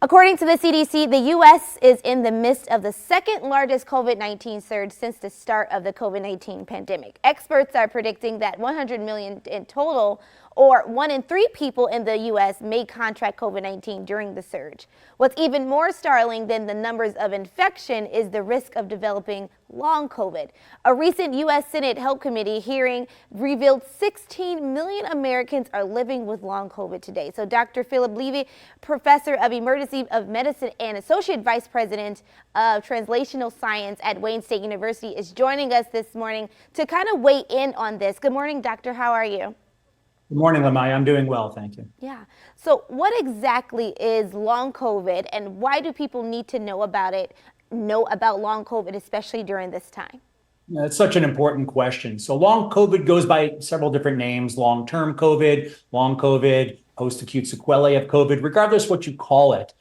According to the CDC, the U.S. is in the midst of the second largest COVID-19 surge since the start of the COVID-19 pandemic. Experts are predicting that 100 million in total, or 1 in 3 people in the U.S. may contract COVID-19 during the surge. What's even more startling than the numbers of infection is the risk of developing long COVID. A recent U.S. Senate Health Committee hearing revealed 16 million Americans are living with long COVID today. So Dr. Philip Levy, professor of emergency of medicine and associate vice president of translational science at Wayne State University, is joining us this morning to kind of weigh in on this. Good morning, doctor. How are you? Good morning, Lamai. I'm doing well, thank you. Yeah. So what exactly is long COVID, and why do people need to know about it, know about long COVID, especially during this time? It's such an important question. So long COVID goes by several different names: long-term COVID, long COVID, post-acute sequelae of COVID, regardless what you call it.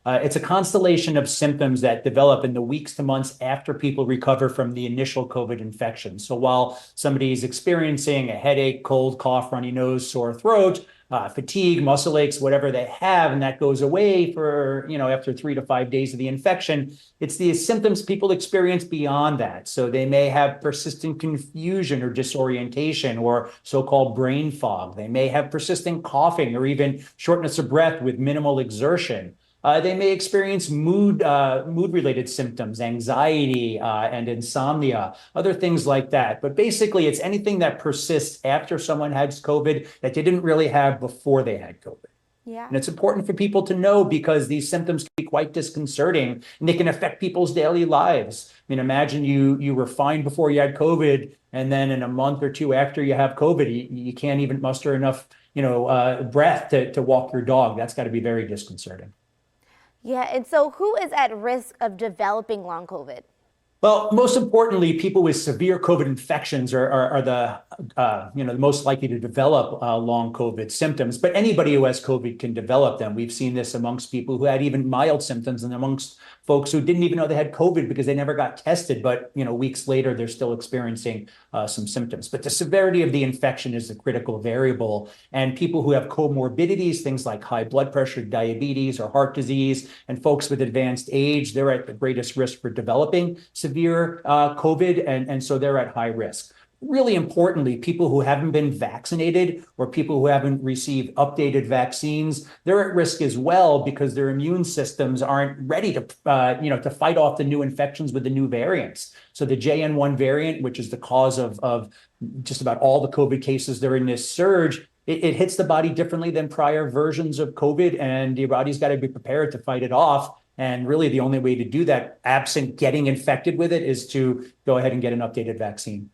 It's a constellation of symptoms that develop in the weeks to months after people recover from the initial COVID infection. So while somebody is experiencing a headache, cold, cough, runny nose, sore throat, fatigue, muscle aches, whatever they have, and that goes away for, after 3 to 5 days of the infection, it's the symptoms people experience beyond that. So they may have persistent confusion or disorientation or so-called brain fog. They may have persistent coughing or even shortness of breath with minimal exertion. They may experience mood-related symptoms, anxiety and insomnia, other things like that. But basically, it's anything that persists after someone has COVID that they didn't really have before they had COVID. Yeah. And it's important for people to know because these symptoms can be quite disconcerting and they can affect people's daily lives. I mean, imagine you were fine before you had COVID, and then in a month or two after you have COVID, you can't even muster enough, breath to walk your dog. That's got to be very disconcerting. Yeah, and so who is at risk of developing long COVID? Well, most importantly, people with severe COVID infections are the most likely to develop long COVID symptoms. But anybody who has COVID can develop them. We've seen this amongst people who had even mild symptoms and amongst folks who didn't even know they had COVID because they never got tested. But weeks later, they're still experiencing some symptoms. But the severity of the infection is the critical variable. And people who have comorbidities, things like high blood pressure, diabetes, or heart disease, and folks with advanced age, they're at the greatest risk for developing severe COVID, and so they're at high risk. Really importantly, people who haven't been vaccinated or people who haven't received updated vaccines, they're at risk as well because their immune systems aren't ready to fight off the new infections with the new variants. So the JN1 variant, which is the cause of just about all the COVID cases that are in this surge, it hits the body differently than prior versions of COVID, and your body's got to be prepared to fight it off. And really the only way to do that, absent getting infected with it, is to go ahead and get an updated vaccine.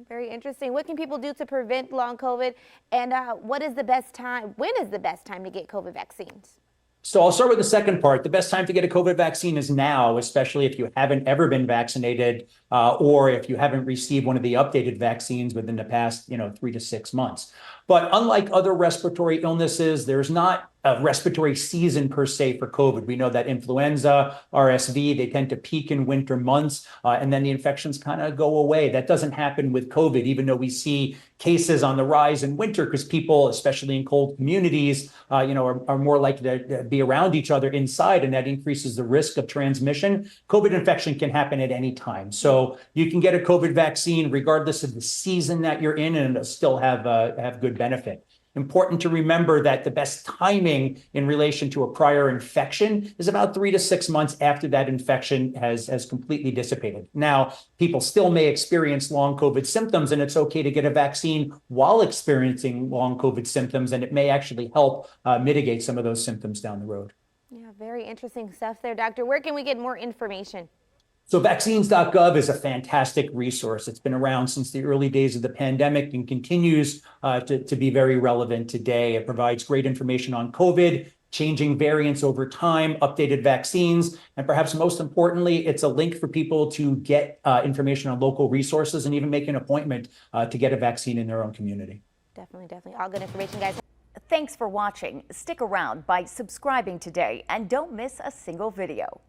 Very interesting. What can people do to prevent long COVID? And what is the best time? When is the best time to get COVID vaccines? So I'll start with the second part. The best time to get a COVID vaccine is now, especially if you haven't ever been vaccinated or if you haven't received one of the updated vaccines within the past, 3 to 6 months. But unlike other respiratory illnesses, there's not a respiratory season per se for COVID. We know that influenza, RSV, they tend to peak in winter months, and then the infections kind of go away. That doesn't happen with COVID, even though we see cases on the rise in winter because people, especially in cold communities, are more likely to be around each other inside, and that increases the risk of transmission. COVID infection can happen at any time. So you can get a COVID vaccine regardless of the season that you're in, and it'll still have good benefit. Important to remember that the best timing in relation to a prior infection is about 3 to 6 months after that infection has completely dissipated. Now, people still may experience long COVID symptoms, and it's okay to get a vaccine while experiencing long COVID symptoms, and it may actually help mitigate some of those symptoms down the road. Yeah, very interesting stuff there, doctor. Where can we get more information? So vaccines.gov is a fantastic resource. It's been around since the early days of the pandemic and continues to be very relevant today. It provides great information on COVID, changing variants over time, updated vaccines, and perhaps most importantly, it's a link for people to get information on local resources and even make an appointment to get a vaccine in their own community. Definitely. All good information, guys. Thanks for watching. Stick around by subscribing today and don't miss a single video.